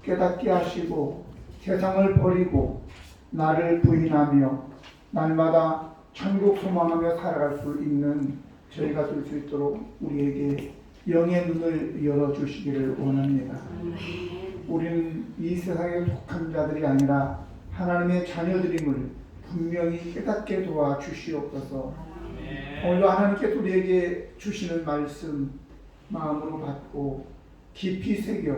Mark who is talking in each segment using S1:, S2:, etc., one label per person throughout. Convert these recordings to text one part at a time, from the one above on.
S1: 깨닫게 하시고 세상을 버리고 나를 부인하며 날마다 천국 소망하며 살아갈 수 있는 저희가 될 수 있도록 우리에게 영의 눈을 열어주시기를 원합니다. 우리는 이 세상에 속한 자들이 아니라 하나님의 자녀들임을 분명히 깨닫게 도와주시옵소서. 오늘도 하나님께서 우리에게 주시는 말씀 마음으로 받고 깊이 새겨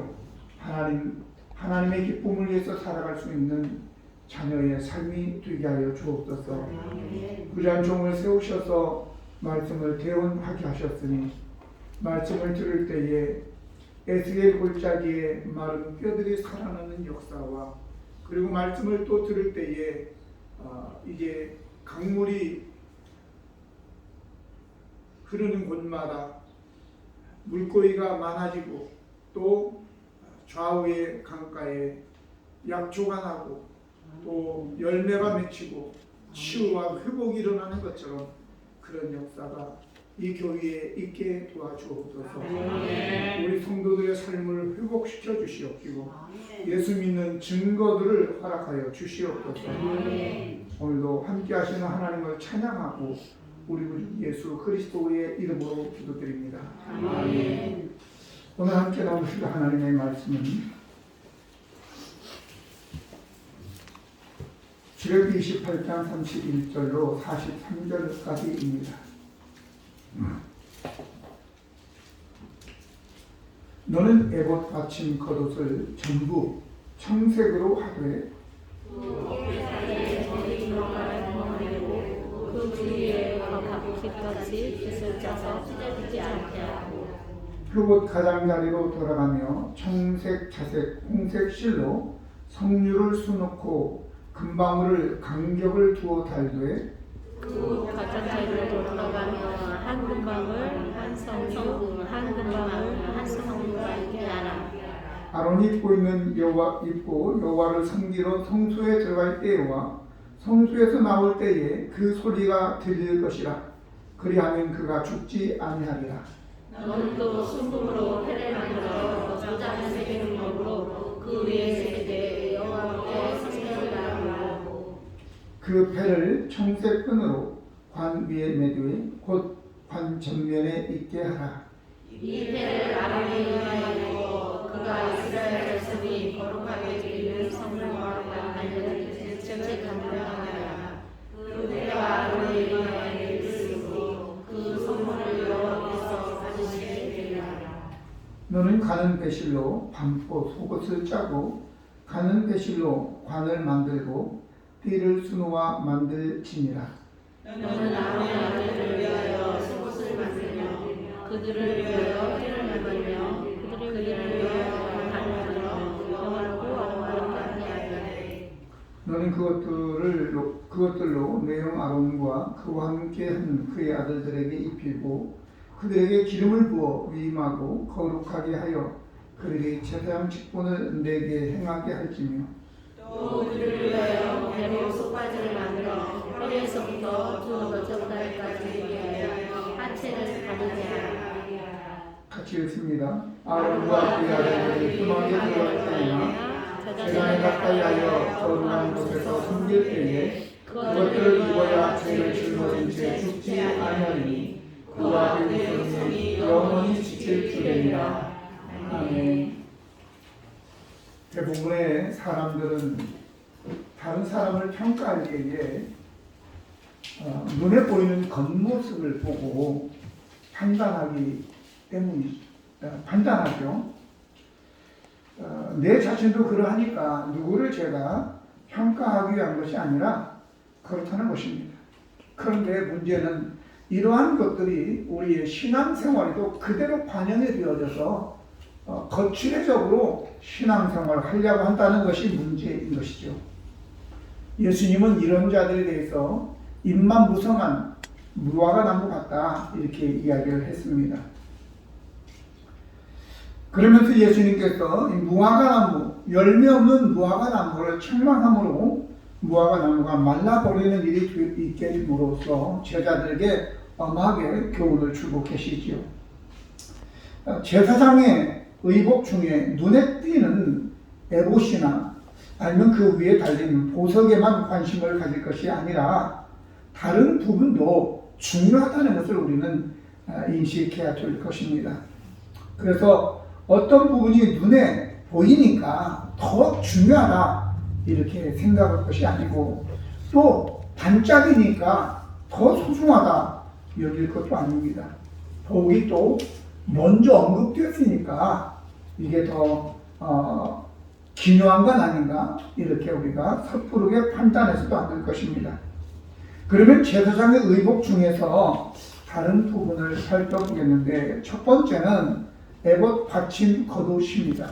S1: 하나님의 기쁨을 위해서 살아갈 수 있는 자녀의 삶이 되게 하여 주옵소서. 그러한 종을 세우셔서 말씀을 대언하게 하셨으니 말씀을 들을 때에 에스겔 골짜기에 마른 뼈들이 살아나는 역사와 그리고 말씀을 또 들을 때에 이게 강물이 흐르는 곳마다 물고기가 많아지고 또 좌우의 강가에 약초가 나고 또 열매가 맺히고 치유와 회복이 일어나는 것처럼 그런 역사가 이 교회에 있게 도와주옵소서. 우리 성도들의 삶을 회복시켜 주시옵시고 예수 믿는 증거들을 허락하여 주시옵소서. 오늘도 함께 하시는 하나님을 찬양하고 우리 구 예수 그리스도의 이름으로 기도드립니다. 아멘. 오늘 함께 나누실 하나님의 말씀은 출애굽기 28장 31절로 43절까지입니다. 너는 에봇 받침 겉옷을 전부 청색으로 하되
S2: 그 주위에 바퀴까지 빗을 짜서 찢어지지 않게 하고
S1: 흑옷 가장자리로 돌아가며 청색, 자색, 홍색 실로 석류를 수놓고 금방울을 간격을 두어 달되
S2: 그 가장자리로 돌아가며 한 금방울 한 석류 한 금방울 한 석류가 있게 하라.
S1: 아론이 입고 여호와를 섬기러 성소에 들어갈 때와 성소에서 나올 때에 그 소리가 들릴 것이라. 그리하면 그가 죽지 아니하리라.
S2: 너는 또 순금으로 패를 만들어 저장을 새기는 법으로 그 위에 새기되 여호와께 성전을 하고
S1: 그 패를 청색 끈으로 관 위에 매되 곧 관 전면에 있게 하라.
S2: 이 패를 아론이 위하여 그가 이스라엘 백성이 거룩하게 드리는 성물과 관련된 일체를 감당하여라. 그 패가 아론이 위하여 쓰고 그 성물을 여호와께서 받으시게 되리라.
S1: 너는 가는 배실로 반포 속옷을 짜고 가는 배실로 관을 만들고 띠를 수놓아 만들지니라.
S2: 너는 아론의 아들들을 위하여 속옷을 만들며 그들을 위하여 띠를 만들며 그들을 위하여 관을 만들어 영원하고 아름답게 하되
S1: 너는 그것들로 내용 아론과 그와 함께 한 그의 아들들에게 입히고 그들에게 기름을 부어 위임하고 거룩하게 하여 그들이 제사장 직분을 내게 행하게 할지며
S2: 또 그들을 위하여 배로 속바지를 만들어 허리에서부터 두 너적다리까지 위하여 하체를 가리게 하라.
S1: 같이 읽습니다. 아론과 그의 아들들이 수막에 들어갈 때나 제단에 가까이 하여 거룩한 곳에서 숨길 때에 그것들을 입어야 죄를 짊어진 채 죽지 아니하리니 그와 그 후손이 영원히 지킬 줄이니라. 아멘. 대부분의 사람들은 다른 사람을 평가할 때에 눈에 보이는 겉모습을 보고 판단하죠. 내 자신도 그러하니까 누구를 제가 평가하기 위한 것이 아니라 그렇다는 것입니다. 그런데 문제는 이러한 것들이 우리의 신앙생활에도 그대로 반영이 되어져서 거칠애적으로 신앙생활을 하려고 한다는 것이 문제인 것이죠. 예수님은 이런 자들에 대해서 입만 무성한 무화과 나무 같다 이렇게 이야기를 했습니다. 그러면서 예수님께서 무화과 나무, 열매 없는 무화과 나무를 책망함으로 무화과 나무가 말라버리는 일이 있게 됨으로써 제자들에게 엄하게 교훈을 주고 계시지요. 제사장의 의복 중에 눈에 띄는 에봇이나 아니면 그 위에 달린 보석에만 관심을 가질 것이 아니라 다른 부분도 중요하다는 것을 우리는 인식해야 될 것입니다. 그래서 어떤 부분이 눈에 보이니까 더 중요하다 이렇게 생각할 것이 아니고, 또 반짝이니까 더 소중하다 여길 것도 아닙니다. 더욱이 또 먼저 언급되었으니까 이게 더 기묘한 건 아닌가 이렇게 우리가 섣부르게 판단해서도 안 될 것입니다. 그러면 제사장의 의복 중에서 다른 부분을 살펴보겠는데, 첫 번째는 에봇 받침 겉옷입니다.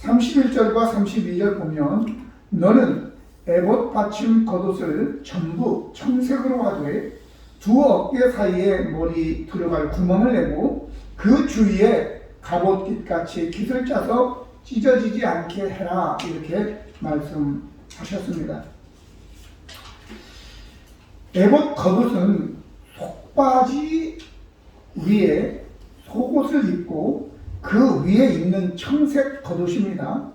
S1: 31절과 32절 보면 너는 에봇 받침 겉옷을 전부 청색으로 하되 두 어깨 사이에 머리 들어갈 구멍을 내고 그 주위에 갑옷깃같이 깃을 짜서 찢어지지 않게 해라 이렇게 말씀하셨습니다. 에봇 겉옷은 속바지 위에 속옷을 입고 그 위에 입는 청색 겉옷입니다.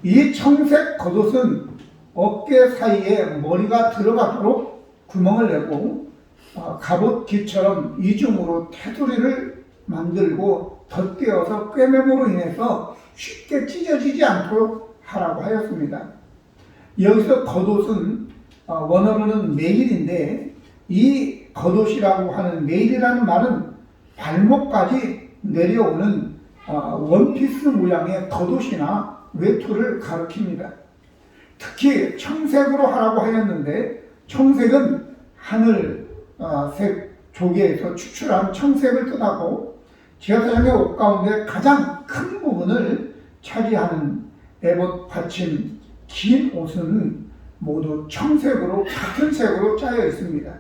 S1: 이 청색 겉옷은 어깨 사이에 머리가 들어가도록 구멍을 내고 갑옷깃처럼 이중으로 테두리를 만들고 덧대어서 꿰매므로 인해서 쉽게 찢어지지 않도록 하라고 하였습니다. 여기서 겉옷은 원어로는 메일인데, 이 겉옷이라고 하는 메일이라는 말은 발목까지 내려오는 원피스 모양의 겉옷이나 외투를 가리킵니다. 특히 청색으로 하라고 하였는데, 청색은 하늘색 조개에서 추출한 청색을 뜻하고 제사장의 옷 가운데 가장 큰 부분을 차지하는 에봇 받침 긴 옷은 모두 청색으로 같은 색으로 짜여 있습니다.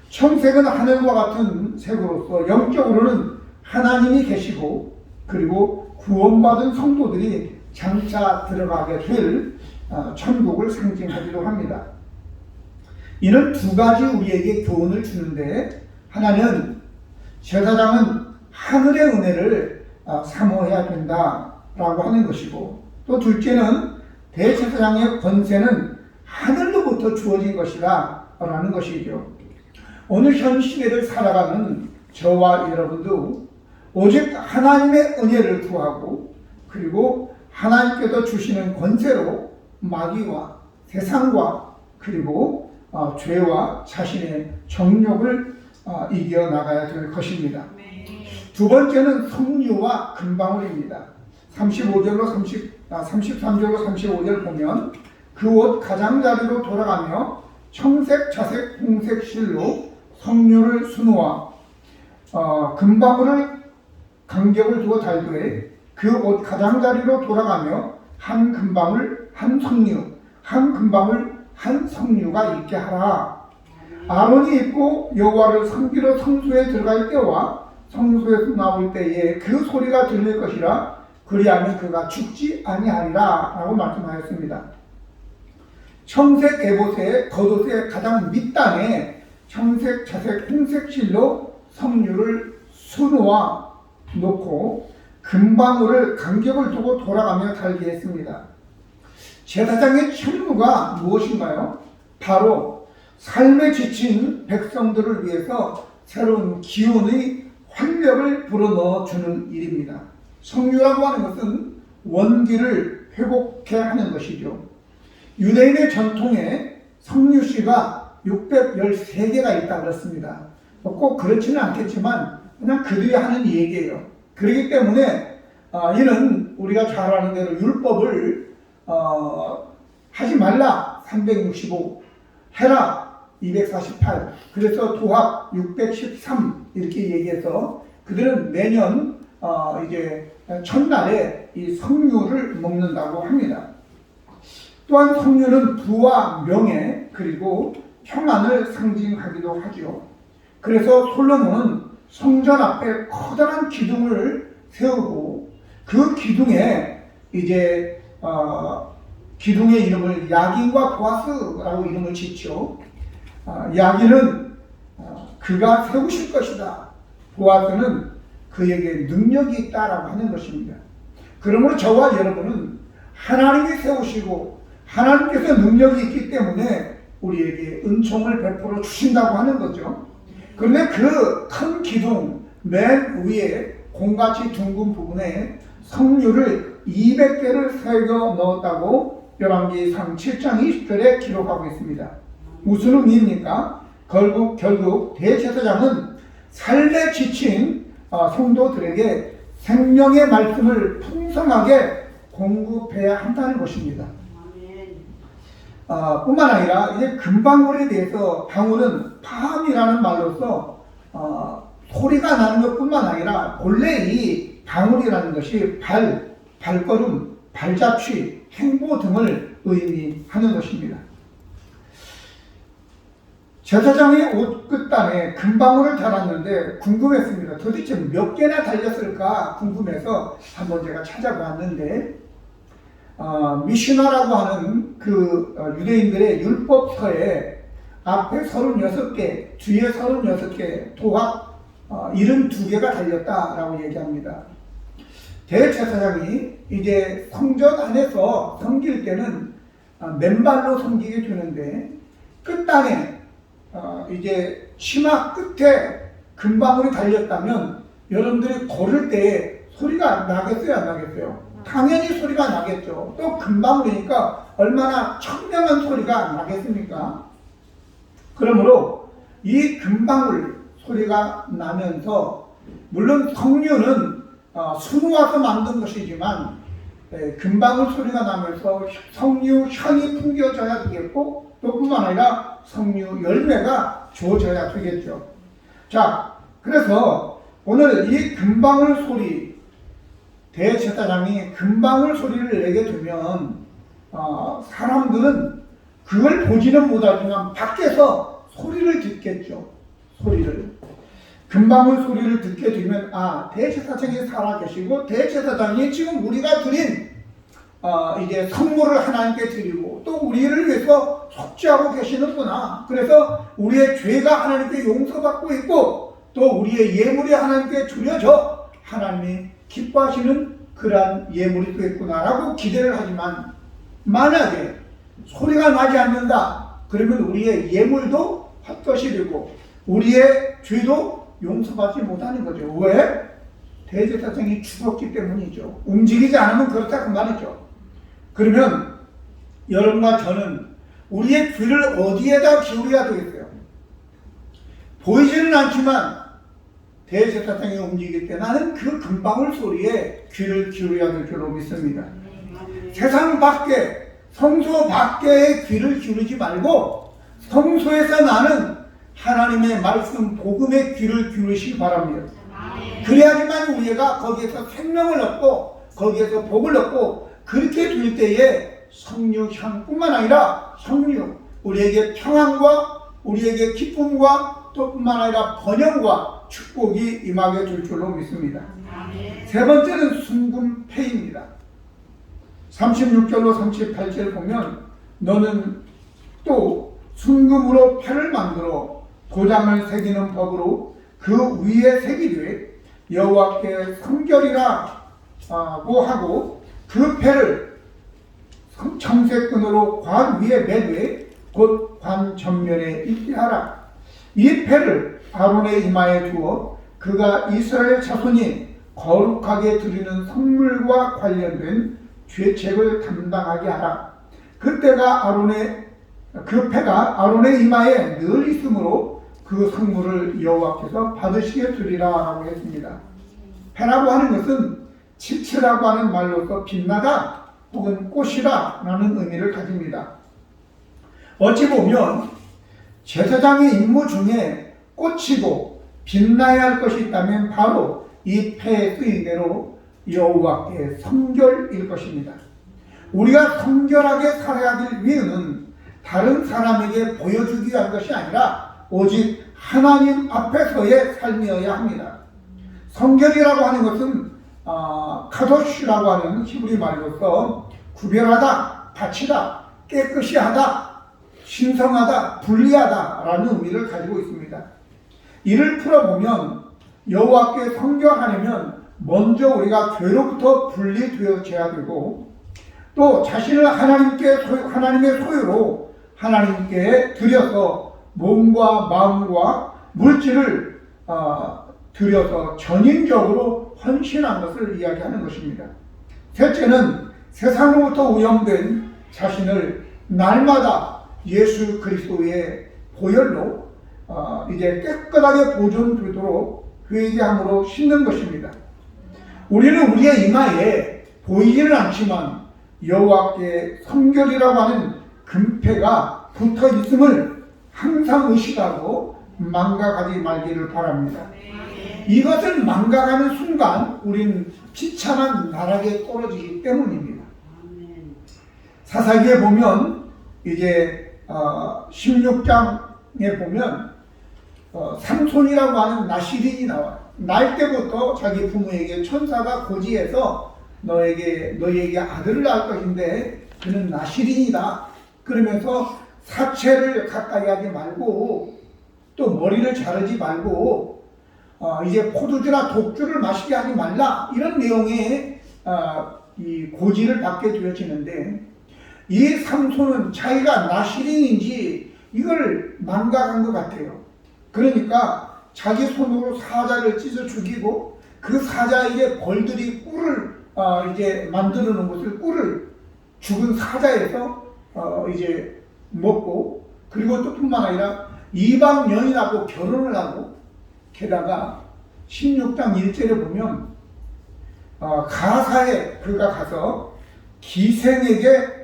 S1: 청색은 하늘과 같은 색으로서 영적으로는 하나님이 계시고 그리고 구원받은 성도들이 장차 들어가게 될 천국을 상징하기도 합니다. 이는 두 가지 우리에게 교훈을 주는데, 하나는 제사장은 하늘의 은혜를 사모해야 된다라고 하는 것이고, 또 둘째는 대제사장의 권세는 하늘로부터 주어진 것이다 라는 것이죠. 오늘 현 시대를 살아가는 저와 여러분도 오직 하나님의 은혜를 구하고 그리고 하나님께서 주시는 권세로 마귀와 세상과 그리고 죄와 자신의 정욕을 이겨나가야 될 것입니다. 두 번째는 성류와 금방울입니다. 33절로 35절 보면 그 옷 가장자리로 돌아가며 청색, 자색, 홍색 실로 성류를 수놓아 금방울을 간격을 두어 달되 그 옷 가장자리로 돌아가며 한 금방울 한 성류, 한 금방울 한 성류가 있게 하라. 아론이 입고 여호와를 섬기러 성소에 들어갈 때와 성소에서 나올 때에 그 소리가 들릴 것이라. 그리하면 그가 죽지 아니하리라 라고 말씀하였습니다. 청색 에봇의 겉옷의 가장 밑단에 청색, 자색, 홍색 실로 성류를 수놓아 놓고 금방울을 간격을 두고 돌아가며 달게 했습니다. 제사장의 책무가 무엇인가요? 바로 삶에 지친 백성들을 위해서 새로운 기운의 활력을 불어넣어주는 일입니다. 성류라고 하는 것은 원기를 회복해 하는 것이죠. 유대인의 전통에 성류씨가 613개가 있다고 그랬습니다. 꼭 그렇지는 않겠지만 그냥 그들이 하는 얘기예요. 그렇기 때문에 이는 우리가 잘 아는 대로 율법을 하지 말라 365, 해라 248, 그래서 도합 613 이렇게 얘기해서 그들은 매년 이제 첫날에 이 성류를 먹는다고 합니다. 또한 성류는 부와 명예 그리고 평안을 상징하기도 하죠. 그래서 솔로몬은 성전 앞에 커다란 기둥을 세우고 그 기둥에 이제 기둥의 이름을 야긴과 보아스라고 이름을 짓죠. 야긴은 그가 세우실 것이다. 보아스는 그에게 능력이 있다라고 하는 것입니다. 그러므로 저와 여러분은 하나님이 세우시고 하나님께서 능력이 있기 때문에 우리에게 은총을 베풀어 주신다고 하는 거죠. 그런데 그 큰 기둥 맨 위에 공같이 둥근 부분에 성류를 200개를 새겨 넣었다고 열왕기상 7장 20절에 기록하고 있습니다. 무슨 의미입니까? 결국 대제사장은 삶에 지친 성도들에게 생명의 말씀을 풍성하게 공급해야 한다는 것입니다. 뿐만 아니라 이제 금방울에 대해서 방울은 팜이라는 말로서 소리가 나는 것뿐만 아니라 본래 이 방울이라는 것이 발걸음, 발자취, 행보 등을 의미하는 것입니다. 제사장의 옷 끝단에 금방울을 달았는데 궁금했습니다. 도대체 몇 개나 달렸을까 궁금해서 한번 제가 찾아봤는데 미시나라고 하는 그 유대인들의 율법서에 앞에 36개, 뒤에 36개, 도합 72개가 달렸다라고 얘기합니다. 대제사장이 이제 성전 안에서 섬길 때는 맨발로 섬기게 되는데 끝단에 이제 치마 끝에 금방울이 달렸다면 여러분들이 걸을 때 소리가 나겠어요, 안 나겠어요? 당연히 소리가 나겠죠. 또 금방울이니까 얼마나 청명한 소리가 나겠습니까? 그러므로 이 금방울 소리가 나면서 물론 석류는 수놓아서 만든 것이지만 금방울 소리가 나면서 석류 향이 풍겨져야 되겠고 또 뿐만 아니라 석류 열매가 주어져야 되겠죠. 자, 그래서 오늘 이 금방울 소리, 대제사장이 금방울 소리를 내게 되면 사람들은 그걸 보지는 못하지만 밖에서 소리를 듣겠죠. 소리를. 금방울 소리를 듣게 되면 대제사장이 살아계시고 대제사장이 지금 우리가 드린 이제 선물을 하나님께 드리고 또 우리를 위해서 속죄하고 계시는구나. 그래서 우리의 죄가 하나님께 용서받고 있고 또 우리의 예물이 하나님께 드려져 하나님이 기뻐하시는 그러한 예물이 되겠구나라고 기대를 하지만 만약에 소리가 나지 않는다. 그러면 우리의 예물도 헛것이 되고 우리의 죄도 용서받지 못하는 거죠. 왜? 대제사장이 죽었기 때문이죠. 움직이지 않으면 그렇다 그 말이죠. 그러면 여러분과 저는 우리의 귀를 어디에다 기울여야 되겠어요? 보이지는 않지만 대제사장이 움직일 때 나는 그 금방울 소리에 귀를 기울여야 될 줄로 믿습니다. 세상 밖에, 성소 밖에 귀를 기울이지 말고 성소에서 나는 하나님의 말씀, 복음의 귀를 기울이시기 바랍니다. 그래야지만 우리가 거기에서 생명을 얻고 거기에서 복을 얻고 그렇게 될 때에 성류향뿐만 아니라 성류, 우리에게 평안과 우리에게 기쁨과 또 뿐만 아니라 번영과 축복이 임하게 될 줄로 믿습니다. 세 번째는 순금패입니다. 36절로 38절 보면 너는 또 순금으로 패를 만들어 도장을 새기는 법으로 그 위에 새기되 여호와께 성결이라고 하고 그 패를 청색끈으로 관 위에 매되 곧 관 전면에 있게 하라. 이 패를 아론의 이마에 두어 그가 이스라엘 자손이 거룩하게 드리는 성물과 관련된 죄책을 담당하게 하라. 그 패가 아론의 이마에 늘 있으므로 그 성물을 여호와께서 받으시게 되리라 라고 했습니다. 패라고 하는 것은 칠칠하고 하는 말로서 빛나다 혹은 꽃이다 라는 의미를 가집니다. 어찌 보면 제사장의 임무 중에 꽃이고 빛나야 할 것이 있다면 바로 이 패에 쓰인 대로 여호와께 성결일 것입니다. 우리가 성결하게 살아야 될 이유는 다른 사람에게 보여주기 위한 것이 아니라 오직 하나님 앞에서의 삶이어야 합니다. 성결이라고 하는 것은 카도시라고 하는 히브리 말로서 구별하다, 바치다, 깨끗이 하다, 신성하다, 분리하다 라는 의미를 가지고 있습니다. 이를 풀어보면 여호와께 성결하려면 먼저 우리가 죄로부터 분리되어져야 되고 또 자신을 하나님의 소유로 하나님께 드려서 몸과 마음과 물질을 드려서 전인적으로 헌신한 것을 이야기하는 것입니다. 셋째는 세상으로부터 오염된 자신을 날마다 예수 그리스도의 보혈로 이제 깨끗하게 보존되도록 회개함으로 씻는 것입니다. 우리는 우리의 이마에 보이지는 않지만 여호와께 성결이라고 하는 금패가 붙어 있음을 항상 의식하고 망각하지 말기를 바랍니다. 이것을 망각하는 순간 우리는 비참한 나락에 떨어지기 때문입니다. 사사기에 보면 이제 16장에 보면 삼손이라고 하는 나시린이 나와요. 날 때부터 자기 부모에게 천사가 고지해서 너에게 아들을 낳을 것인데 그는 나시린이다. 그러면서 사체를 가까이 하지 말고 또 머리를 자르지 말고 이제 포도주나 독주를 마시게 하지 말라. 이런 내용의 이 고지를 받게 되어지는데 이 삼손은 자기가 나시린인지 이걸 망각한 것 같아요. 그러니까 자기 손으로 사자를 찢어 죽이고 그 사자에게 벌들이 꿀을 이제 만들어 놓은 것을 꿀을 죽은 사자에서 이제 먹고 그리고 또 뿐만 아니라 이방 여인하고 결혼을 하고 게다가 16장 1절에 보면 가사에 그가 가서 기생에게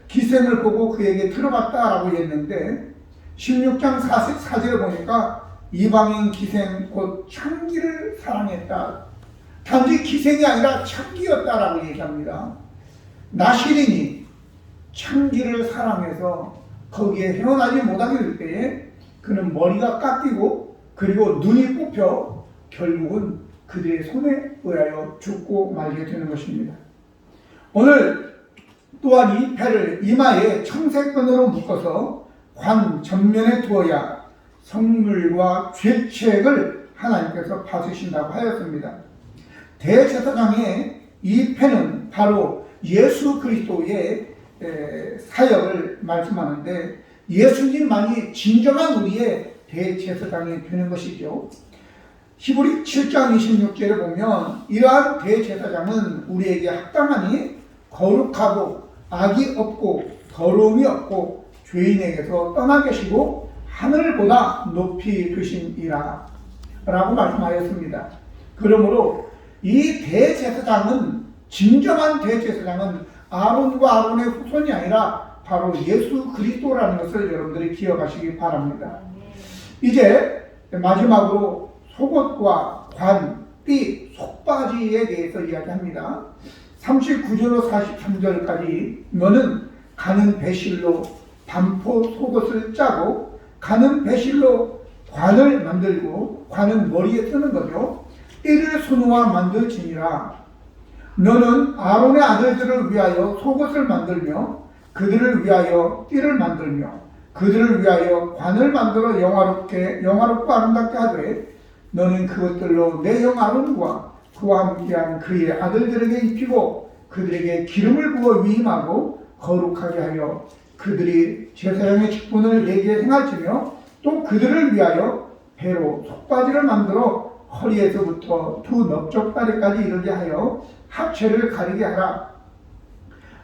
S1: 기생을 보고 그에게 들어갔다라고 했는데 16장 44절에 보니까 이방인 기생 곧 창기를 사랑했다. 단지 기생이 아니라 창기였다라고 얘기합니다. 나시린이 창기를 사랑해서 거기에 헤어나지 못하게 될 때에 그는 머리가 깎이고 그리고 눈이 뽑혀 결국은 그들의 손에 의하여 죽고 말게 되는 것입니다. 오늘 또한 이 패를 이마에 청색끈으로 묶어서 관 전면에 두어야 성물과 죄책을 하나님께서 받으신다고 하였습니다. 대제사장의 이 패는 바로 예수 그리스도의 사역을 말씀하는데 예수님만이 진정한 우리의 대제사장이 되는 것이죠. 히브리 7장 26절에 보면 이러한 대제사장은 우리에게 합당하니 거룩하고 악이 없고 더러움이 없고 죄인에게서 떠나 계시고 하늘보다 높이 되심이라 라고 말씀하였습니다. 그러므로 이 대제사장은 진정한 대제사장은 아론과 아론의 후손이 아니라 바로 예수 그리스도라는 것을 여러분들이 기억하시기 바랍니다. 이제 마지막으로 속옷과 관, 띠, 속바지에 대해서 이야기합니다. 39절로 43절까지 너는 가는 배실로 반포 속옷을 짜고 가는 배실로 관을 만들고 관은 머리에 쓰는 거죠. 띠를 손으로 만들지니라. 너는 아론의 아들들을 위하여 속옷을 만들며 그들을 위하여 띠를 만들며 그들을 위하여 관을 만들어 영화롭고 아름답게 하되 너는 그것들로 내 형 아론과 그와 함께한 그의 아들들에게 입히고 그들에게 기름을 부어 위임하고 거룩하게 하여 그들이 제사장의 직분을 내게 행할지며 또 그들을 위하여 배로 속바지를 만들어 허리에서부터 두 넓적다리까지 이르게 하여 하체를 가리게 하라.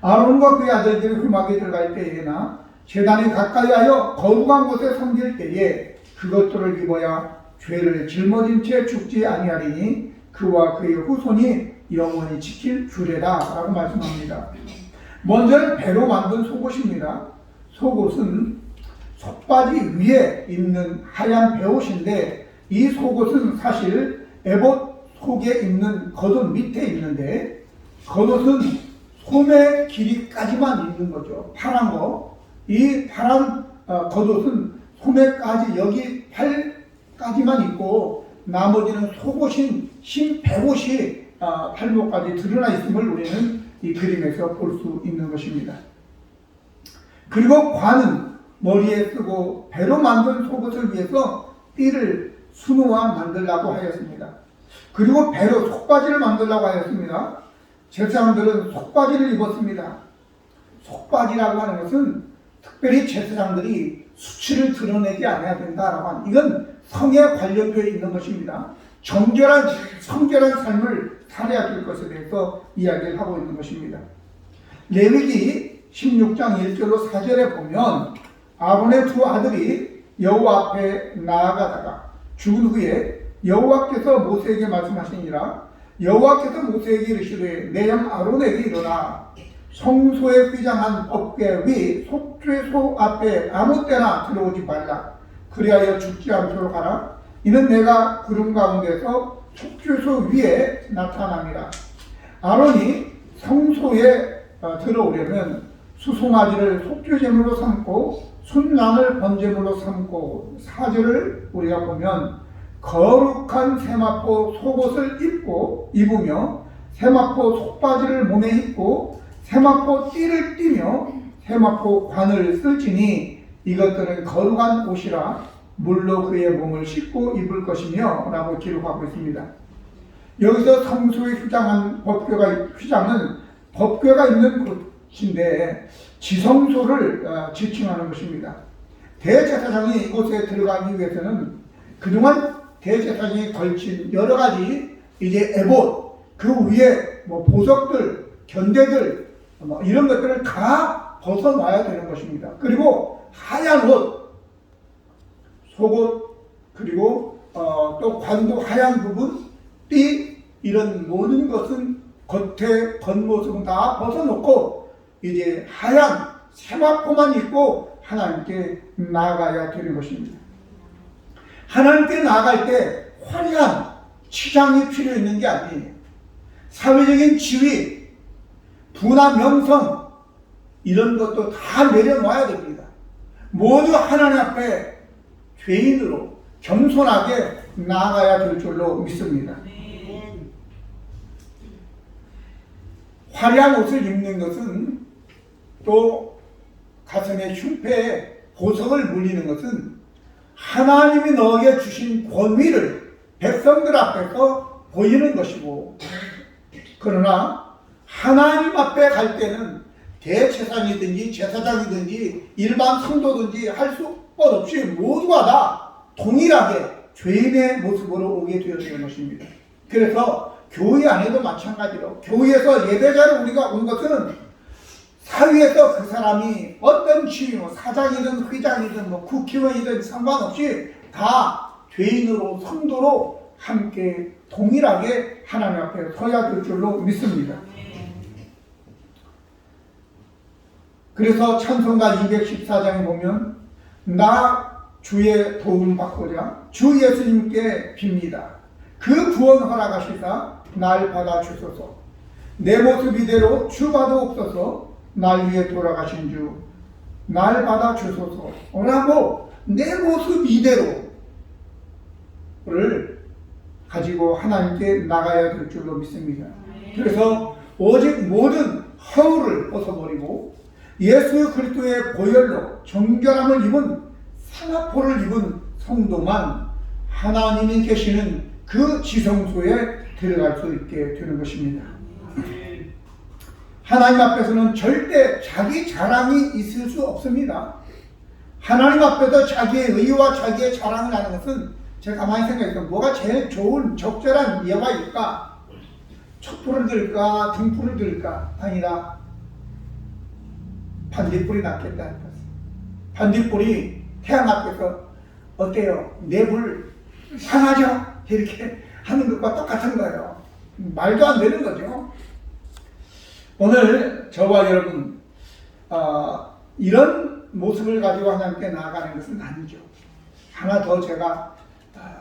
S1: 아론과 그의 아들들이 흠하게 들어갈 때에나 제단에 가까이 하여 거룩한 곳에 섬길 때에 그것들을 입어야 죄를 짊어진 채 죽지 아니하리니 그와 그의 후손이 영원히 지킬 규례다 라고 말씀합니다. 먼저는 배로 만든 속옷입니다. 속옷은 속바지 위에 입는 하얀 배옷인데 이 속옷은 사실 에봇 속에 입는 겉옷 밑에 있는데 겉옷은 소매 길이까지만 입는 거죠. 파란 거. 이 파란 겉옷은 소매까지 여기 팔까지만 입고 나머지는 속옷인 흰 배옷이 팔목까지 드러나 있음을 우리는 이 그림에서 볼 수 있는 것입니다. 그리고 관은 머리에 쓰고 배로 만든 속옷을 위해서 띠를 순우와 만들라고 하였습니다. 그리고 배로 속바지를 만들라고 하였습니다. 제사장들은 속바지를 입었습니다. 속바지라고 하는 것은 특별히 제사장들이 수치를 드러내지 않아야 된다라고 하는, 이건 성에 관련되어 있는 것입니다. 성결한 삶을 살아야 될 것에 대해서 이야기를 하고 있는 것입니다. 레위기 16장 1절로 4절에 보면 아론의 두 아들이 여호와 앞에 나아가다가 죽은 후에 여호와께서 모세에게 말씀하시니라. 여호와께서 모세에게 이르시되 내 형 아론에게 일어나 성소에 휘장한 법궤 위 속죄소 앞에 아무 때나 들어오지 말라. 그리하여 죽지 않도록 하라. 이는 내가 구름 가운데서 속죄소 위에 나타남이라. 아론이 성소에 들어오려면 수송아지를 속죄제물로 삼고 순람을 번제물로 삼고, 4절을 우리가 보면 거룩한 세마포 속옷을 입으며 세마포 속바지를 몸에 입고 세마포 띠를 띠며 세마포 관을 쓸지니 이것들은 거룩한 옷이라 물로 그의 몸을 씻고 입을 것이며 라고 기록하고 있습니다. 여기서 성소에 휘장은 법궤가 있는 곳인데 지성소를 지칭하는 것입니다. 대제사장이 이곳에 들어가기 위해서는 그동안 대제사장이 걸친 여러 가지 이제 에봇, 그 위에 보석들, 견대들 이런 것들을 다 벗어놔야 되는 것입니다. 그리고 하얀 옷, 속옷, 그리고 또 관도 하얀 부분, 띠, 이런 모든 것은 겉모습은 다 벗어놓고 이제 하얀 세마포만 입고 하나님께 나아가야 되는 것입니다. 하나님께 나아갈 때 화려한 치장이 필요 있는 게 아니에요. 사회적인 지위, 부나 명성 이런 것도 다 내려놔야 됩니다. 모두 하나님 앞에 죄인으로 겸손하게 나아가야 될 줄로 믿습니다. 화려한 옷을 입는 것은, 또 가슴에 흉패에 보석을 물리는 것은 하나님이 너에게 주신 권위를 백성들 앞에서 보이는 것이고, 그러나 하나님 앞에 갈 때는 대제사장이든지 제사장이든지 일반 성도든지 할 수 없이 모두가 다 동일하게 죄인의 모습으로 오게 되어지는 것입니다. 그래서 교회 안에도 마찬가지로 교회에서 예배자로 우리가 온 것은 사회에서 그 사람이 어떤 지위, 사장이든 회장이든 국회의원이든 상관없이 다 죄인으로 성도로 함께 동일하게 하나님 앞에 서야 될 줄로 믿습니다. 그래서 찬송가 214장에 보면 나 주의 도움 받고자 주 예수님께 빕니다. 그 구원 허락하시사 날 받아 주소서. 내 모습 이대로 주 받아옵소서. 날 위해 돌아가신 주 날 받아 주소서 라고 내 모습 이대로를 가지고 하나님께 나가야 될 줄로 믿습니다. 그래서 오직 모든 허울을 벗어버리고 예수 그리스도의 보혈로 정결함을 입은 세마포를 입은 성도만 하나님이 계시는 그 지성소에 들어갈 수 있게 되는 것입니다. 하나님 앞에서는 절대 자기 자랑이 있을 수 없습니다. 하나님 앞에서 자기의 의와 자기의 자랑을 하는 것은 제가 가만히 생각해서 뭐가 제일 좋은 적절한 예화일까? 촛불을 들까? 등불을 들까? 아니라 반딧불이 낫겠다. 반딧불이 태양 앞에서 어때요? 내 불 상하죠? 이렇게 하는 것과 똑같은 거예요. 말도 안 되는 거죠. 오늘 저와 여러분 이런 모습을 가지고 하나님께 나아가는 것은 아니죠. 하나 더 제가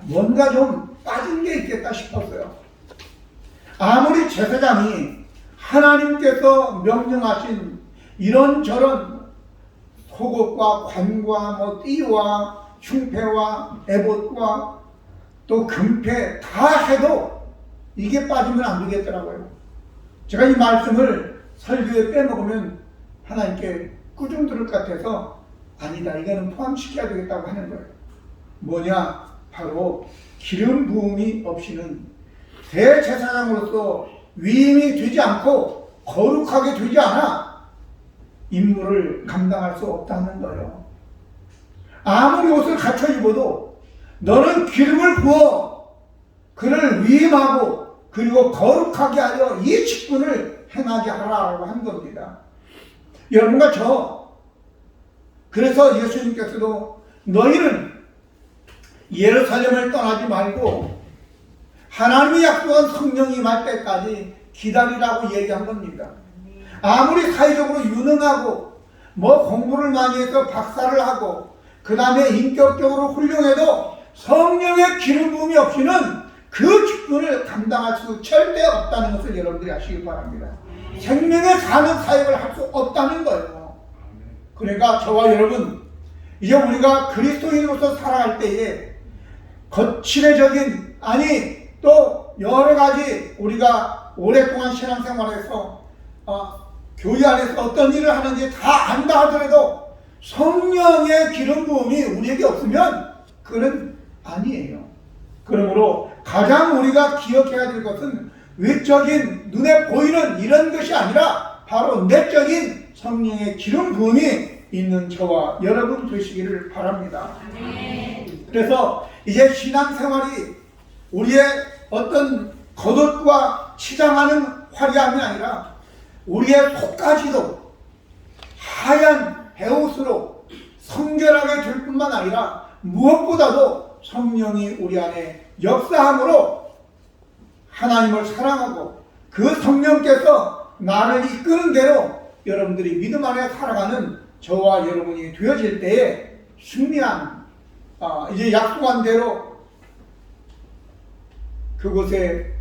S1: 뭔가 좀 빠진 게 있겠다 싶었어요. 아무리 제사장이 하나님께서 명령하신 이런저런 속옷과 관과 띠와 흉패와 에봇과 또 금패 다 해도 이게 빠지면 안 되겠더라고요. 제가 이 말씀을 설교에 빼먹으면 하나님께 꾸중 들을 것 같아서 아니다, 이거는 포함시켜야 되겠다고 하는 거예요. 뭐냐? 바로 기름 부음이 없이는 대제사장으로서 위임이 되지 않고 거룩하게 되지 않아 임무를 감당할 수 없다는 거예요. 아무리 옷을 갖춰 입어도 너는 기름을 부어 그를 위임하고 그리고 거룩하게 하여 이 직분을 행하게 하라고 한 겁니다. 여러분과 그래서 예수님께서도 너희는 예루살렘을 떠나지 말고 하나님이 약속한 성령이 임할 때까지 기다리라고 얘기한 겁니다. 아무리 사회적으로 유능하고 공부를 많이 해서 박사를 하고 그 다음에 인격적으로 훌륭해도 성령의 기름 부음이 없이는 그 직분을 감당할 수 절대 없다는 것을 여러분들이 아시기 바랍니다. 생명의 사는 사역을 할 수 없다는 거예요. 그러니까 저와 여러분, 이제 우리가 그리스도인으로서 살아갈 때에 거칠애적인 또 여러 가지 우리가 오랫동안 신앙생활에서 교회 안에서 어떤 일을 하는지 다 안다 하더라도 성령의 기름 부음이 우리에게 없으면 그건 아니에요. 그러므로 가장 우리가 기억해야 될 것은 외적인 눈에 보이는 이런 것이 아니라 바로 내적인 성령의 기름 부음이 있는 저와 여러분 되시기를 바랍니다. 그래서 이제 신앙생활이 우리의 어떤 겉옷과 치장하는 화려함이 아니라 우리의 속까지도 하얀 베옷으로 성결하게 될 뿐만 아니라 무엇보다도 성령이 우리 안에 역사함으로 하나님을 사랑하고 그 성령께서 나를 이끄는 대로 여러분들이 믿음 안에 살아가는 저와 여러분이 되어질 때에 승리한 이제 약속한 대로 그곳에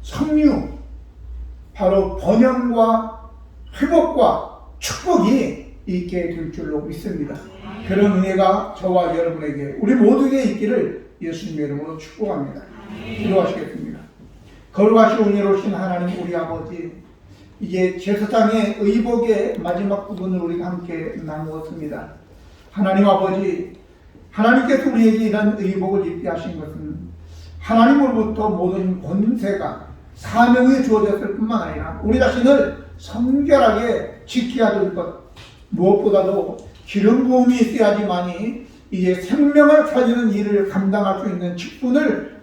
S1: 성류 바로 번영과 회복과 축복이 있게 될 줄로 믿습니다. 그런 은혜가 저와 여러분에게 우리 모두에게 있기를 예수님의 이름으로 축복합니다. 기도하시겠습니다. 거룩하시고 은혜로우신 하나님 우리 아버지, 이제 제사장의 의복의 마지막 부분을 우리가 함께 나누었습니다. 하나님 아버지, 하나님께서 우리에게 이런 의복을 입게 하신 것은 하나님으로부터 모든 권세가 사명이 주어졌을 뿐만 아니라 우리 자신을 성결하게 지켜야 될 것, 무엇보다도 기름 부음이 있어야지만이 이제 생명을 살리는 일을 감당할 수 있는 직분을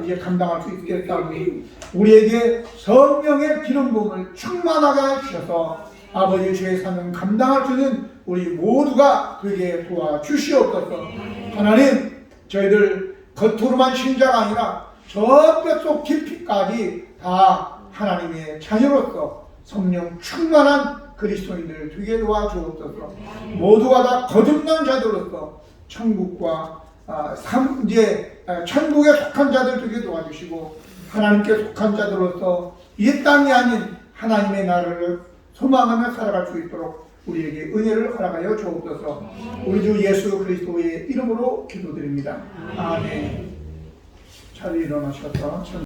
S1: 이제 감당할 수 있겠다니 우리에게 성령의 기름 부음을 충만하게 주셔서 아버지의 죄의 사명 감당할 수 있는 우리 모두가 되게 도와주시옵소서. 하나님, 저희들 겉으로만 신자가 아니라 저 뼛속 깊이까지 다 하나님의 자녀로서 성령 충만한 그리스도인들 되게 도와주옵소서. 모두가 다 거듭난 자들로서 천국과 천국에 속한 자들 되게 도와주시고 하나님께 속한 자들로서 이 땅이 아닌 하나님의 나라를 소망하며 살아갈 수 있도록 우리에게 은혜를 허락하여 주옵소서. 우리 주 예수 그리스도의 이름으로 기도드립니다. 아멘. 자리에 일어나셔서